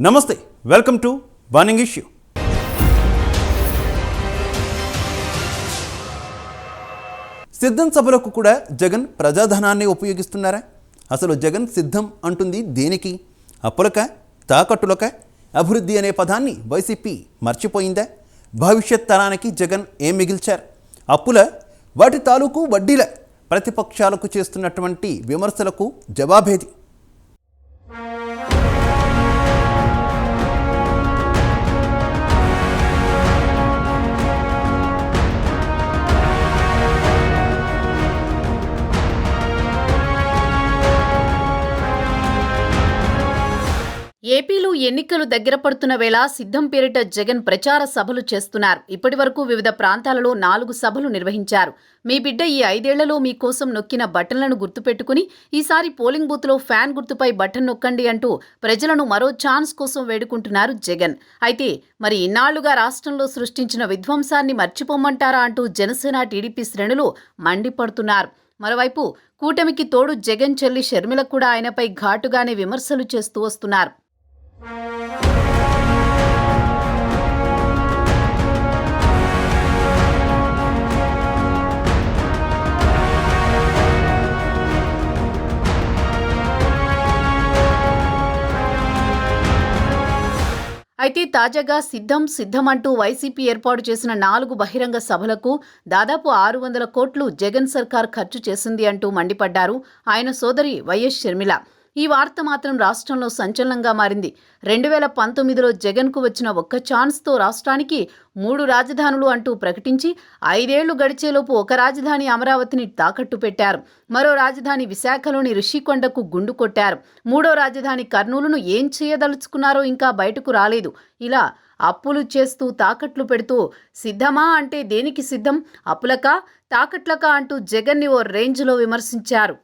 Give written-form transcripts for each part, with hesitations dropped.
నమస్తే, welcome to burning issue. సిద్ధం సభలకు కూడా జగన్ ప్రజాధనాన్ని ఉపయోగిస్తున్నారా? అసలు జగన్ సిద్ధం అంటుంది దేనికి? అప్పులక, తాకట్టులక? అభివృద్ధి అనే పదాన్ని వైసీపీ మర్చిపోయిందా? భవిష్యత్ తరానికి జగన్ ఏం మిగిల్చారు? అప్పుల, వాటి తాలూకు వడ్డీల? ప్రతిపక్షాలకు చేస్తున్నటువంటి విమర్శలకు జవాబేది? ఏపీలో ఎన్నికలు దగ్గర పడుతున్న వేళ సిద్ధం పేరిట జగన్ ప్రచార సభలు చేస్తున్నారు. ఇప్పటి వరకు వివిధ ప్రాంతాలలో 4 సభలు నిర్వహించారు. మీ బిడ్డ ఈ 5 ఏళ్లలో మీకోసం నొక్కిన బటన్లను గుర్తుపెట్టుకుని ఈసారి పోలింగ్ బూత్లో ఫ్యాన్ గుర్తుపై బటన్ నొక్కండి అంటూ ప్రజలను మరో ఛాన్స్ కోసం వేడుకుంటున్నారు జగన్. అయితే మరి ఇన్నాళ్లుగా రాష్ట్రంలో సృష్టించిన విధ్వంసాన్ని మర్చిపోమ్మంటారా అంటూ జనసేన, టీడీపీ శ్రేణులు మండిపడుతున్నారు. మరోవైపు కూటమికి తోడు జగన్ చెల్లి షర్మిల కూడా ఆయనపై ఘాటుగానే విమర్శలు చేస్తూ వస్తున్నారు. అయితే తాజాగా సిద్ధం అంటూ వైసీపీ ఏర్పాటు చేసిన 4 బహిరంగ సభలకు దాదాపు 600 కోట్లు జగన్ సర్కార్ ఖర్చు చేసింది అంటూ మండిపడ్డారు ఆయన సోదరి వైఎస్ షర్మిల. ఈ వార్త మాత్రం రాష్ట్రంలో సంచలనంగా మారింది. 2019లో జగన్కు వచ్చిన ఒక్క ఛాన్స్తో రాష్ట్రానికి 3 రాజధానులు అంటూ ప్రకటించి 5 ఏళ్లు గడిచేలోపు ఒక రాజధాని అమరావతిని తాకట్టు పెట్టారు. మరో రాజధాని విశాఖలోని రిషికొండకు గుండు కొట్టారు. 3వ రాజధాని కర్నూలును ఏం చేయదలుచుకున్నారో ఇంకా బయటకు రాలేదు. ఇలా అప్పులు చేస్తూ తాకట్లు పెడుతూ సిద్ధమా అంటే దేనికి సిద్ధం? అప్పులకా, తాకట్లకా అంటూ జగన్ని ఓ రేంజ్లో విమర్శించారు.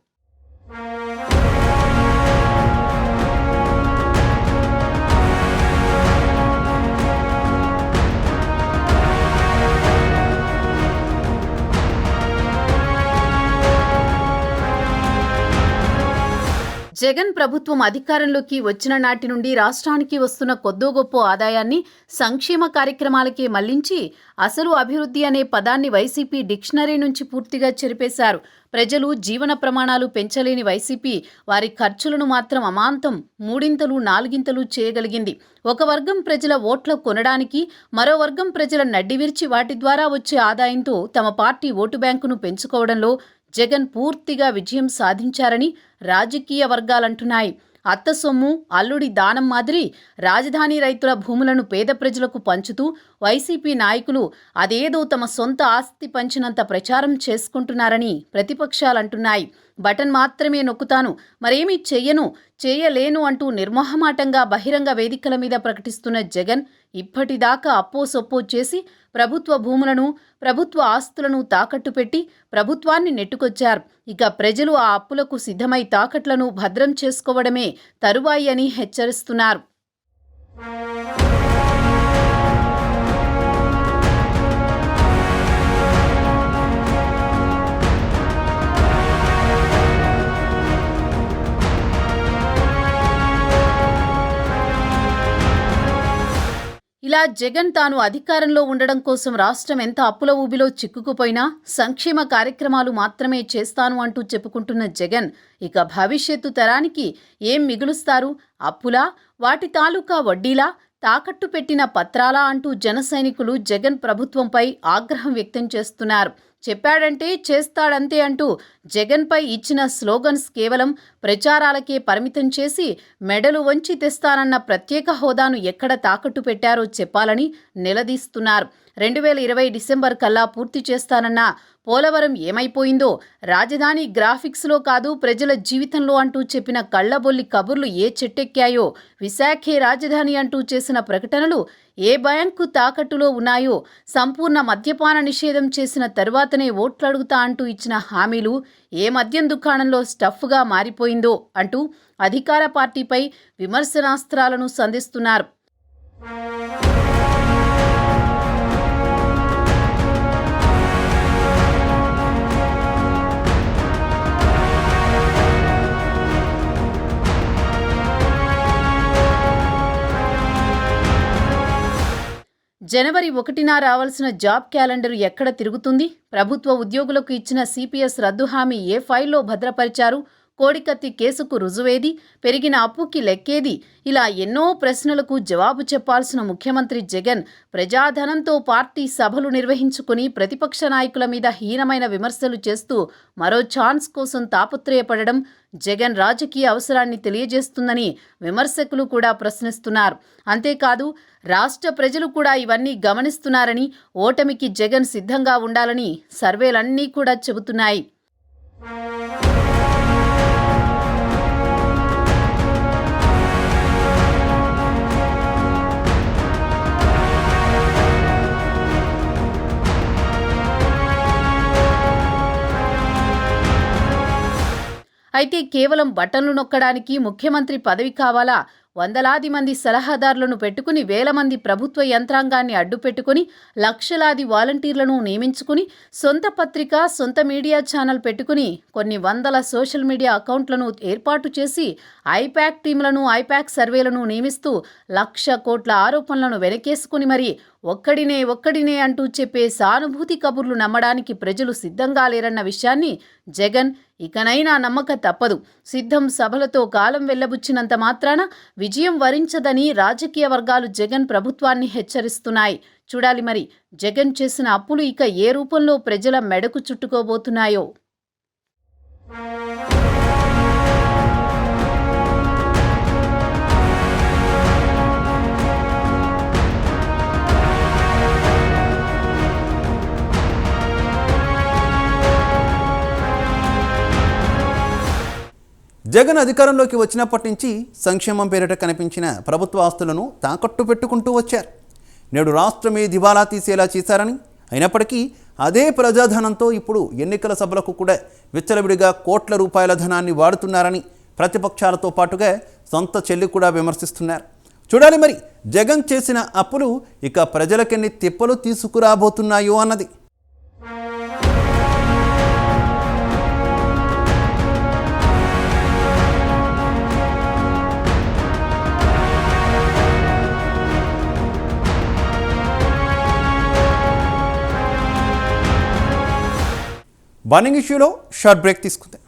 జగన్ ప్రభుత్వం అధికారంలోకి వచ్చిన నాటి నుండి రాష్ట్రానికి వస్తున్న కొద్దో గొప్ప ఆదాయాన్ని సంక్షేమ కార్యక్రమాలకే మళ్లించి అసలు అభివృద్ధి అనే పదాన్ని వైసీపీ డిక్షనరీ నుంచి పూర్తిగా చెరిపేశారు. ప్రజలు జీవన ప్రమాణాలు పెంచలేని వైసీపీ వారి ఖర్చులను మాత్రం అమాంతం 3 4 చేయగలిగింది. ఒక వర్గం ప్రజల ఓట్ల కొనడానికి, మరో వర్గం ప్రజల నడ్డివిర్చి వాటి ద్వారా వచ్చే ఆదాయంతో తమ పార్టీ ఓటు బ్యాంకును పెంచుకోవడంలో జగన్ పూర్తిగా విజయం సాధించారని రాజకీయ వర్గాలంటున్నాయి. అత్త సొమ్ము, అల్లుడి దానం మాదిరి రాజధాని రైతుల భూములను పేద ప్రజలకు పంచుతూ వైసీపీ నాయకులు అదేదో తమ సొంత ఆస్తి పంచినంత ప్రచారం చేసుకుంటున్నారని ప్రతిపక్షాలంటున్నాయి. బటన్ మాత్రమే నొక్కుతాను, మరేమీ చేయలేను అంటూ నిర్మోహమాటంగా బహిరంగ వేదికల మీద ప్రకటిస్తున్న జగన్ ఇప్పటిదాకా అప్పో సొప్పో చేసి ప్రభుత్వ భూములను, ప్రభుత్వ ఆస్తులను తాకట్టు పెట్టి ప్రభుత్వాన్ని నెట్టుకొచ్చారు. ఇక ప్రజలు ఆ అప్పులకు సిద్ధమై తాకట్లను భద్రం చేసుకోవడమే తరువాయి అని హెచ్చరిస్తున్నారు. ఇలా జగన్ తాను అధికారంలో ఉండడం కోసం రాష్ట్రం ఎంత అప్పుల ఊబిలో చిక్కుకుపోయినా సంక్షేమ కార్యక్రమాలు మాత్రమే చేస్తాను అంటూ చెప్పుకుంటున్న జగన్ ఇక భవిష్యత్తు తరానికి ఏం మిగులుస్తారు? అప్పులా, వాటి తాలూకా వడ్డీలా, తాకట్టు పెట్టిన పత్రాలా అంటూ జన సైనికులు జగన్ ప్రభుత్వంపై ఆగ్రహం వ్యక్తం చేస్తున్నారు. చెప్పాడంటే చేస్తాడంతే అంటూ జగన్పై ఇచ్చిన స్లోగన్స్ కేవలం ప్రచారాలకే పరిమితం చేసి మెడలు వంచి తెస్తానన్న ప్రత్యేక హోదాను ఎక్కడ తాకట్టు పెట్టారో చెప్పాలని నిలదీస్తున్నారు. 2020 డిసెంబర్ కల్లా పూర్తి చేస్తానన్న పోలవరం ఏమైపోయిందో, రాజధాని గ్రాఫిక్స్లో కాదు ప్రజల జీవితంలో అంటూ చెప్పిన కళ్లబొల్లి కబుర్లు ఏ చెట్టెక్కాయో, విశాఖే రాజధాని అంటూ చేసిన ప్రకటనలు ఏ బ్యాంకు తాకట్టులో ఉన్నాయో, సంపూర్ణ మద్యపాన నిషేధం చేసిన తరువాతనే ఓట్లడుగుతా అంటూ ఇచ్చిన హామీలు ఏ మద్యం దుకాణంలో స్టఫ్గా మారిపోయిందో అంటూ అధికార పార్టీపై విమర్శనాస్త్రాలను సంధిస్తున్నారు. జనవరి 1న రావాల్సిన జాబ్ క్యాలెండర్ ఎక్కడ తిరుగుతుంది? ప్రభుత్వ ఉద్యోగులకు ఇచ్చిన సిపిఎస్ రద్దు హామీ ఏ ఫైల్లో భద్రపరిచారు? కోడికత్తి కేసుకు రుజువేది? పెరిగిన అప్పుకి లెక్కేది? ఇలా ఎన్నో ప్రశ్నలకు జవాబు చెప్పాల్సిన ముఖ్యమంత్రి జగన్ ప్రజాధనంతో పార్టీ సభలు నిర్వహించుకుని ప్రతిపక్ష నాయకుల మీద హీనమైన విమర్శలు చేస్తూ మరో ఛాన్స్ కోసం తాపత్రయపడడం జగన్ రాజకీయ అవసరాన్ని తెలియజేస్తుందని విమర్శకులు కూడా ప్రశ్నిస్తున్నారు. అంతేకాదు రాష్ట్ర ప్రజలు కూడా ఇవన్నీ గమనిస్తున్నారని, ఓటమికి జగన్ సిద్ధంగా ఉండాలని సర్వేలన్నీ కూడా చెబుతున్నాయి. అయితే కేవలం బటన్లు నొక్కడానికి ముఖ్యమంత్రి పదవి కావాలా? వందలాది మంది సలహాదారులను పెట్టుకుని, వేల మంది ప్రభుత్వ యంత్రాంగాన్ని అడ్డుపెట్టుకుని, లక్షలాది వాలంటీర్లను నియమించుకుని, సొంత పత్రిక, సొంత మీడియా ఛానల్ పెట్టుకుని, కొన్ని వందల సోషల్ మీడియా అకౌంట్లను ఏర్పాటు చేసి, ఐపాక్ టీంలను, ఐపాక్ సర్వేలను నియమిస్తూ 1,00,000 కోట్ల ఆరోపణలను వెనకేసుకుని మరి ఒక్కడినే అంటూ చెప్పే సానుభూతి కబుర్లు నమ్మడానికి ప్రజలు సిద్ధంగా లేరన్న విషయాన్ని జగన్ ఇకనైనా నమ్మక తప్పదు. సిద్ధం సభలతో కాలం వెళ్లబుచ్చినంత మాత్రాన విజయం వరించదని రాజకీయ వర్గాలు జగన్ ప్రభుత్వాన్ని హెచ్చరిస్తున్నాయి. చూడాలి మరి జగన్ చేసిన అప్పులు ఇక ఏ రూపంలో ప్రజల మెడకు చుట్టుకోబోతున్నాయో. జగన్ అధికారంలోకి వచ్చినప్పటి నుంచి సంక్షేమం పేరిట కనిపించిన ప్రభుత్వ ఆస్తులను తాకట్టు పెట్టుకుంటూ వచ్చారు. నేడు రాష్ట్రమే దివాలా తీసేలా చేశారని, అయినప్పటికీ అదే ప్రజాధనంతో ఇప్పుడు ఎన్నికల సభలకు కూడా విచ్చలవిడిగా కోట్ల రూపాయల ధనాన్ని వాడుతున్నారని ప్రతిపక్షాలతో పాటుగా సొంత చెల్లి కూడా విమర్శిస్తున్నారు. చూడాలి మరి జగన్ చేసిన అప్పులు ఇక ప్రజలకెన్ని తిప్పలు తీసుకురాబోతున్నాయో అన్నది. బర్నింగ్ ఇష్యూలో షార్ట్ బ్రేక్ తీసుకుందాం.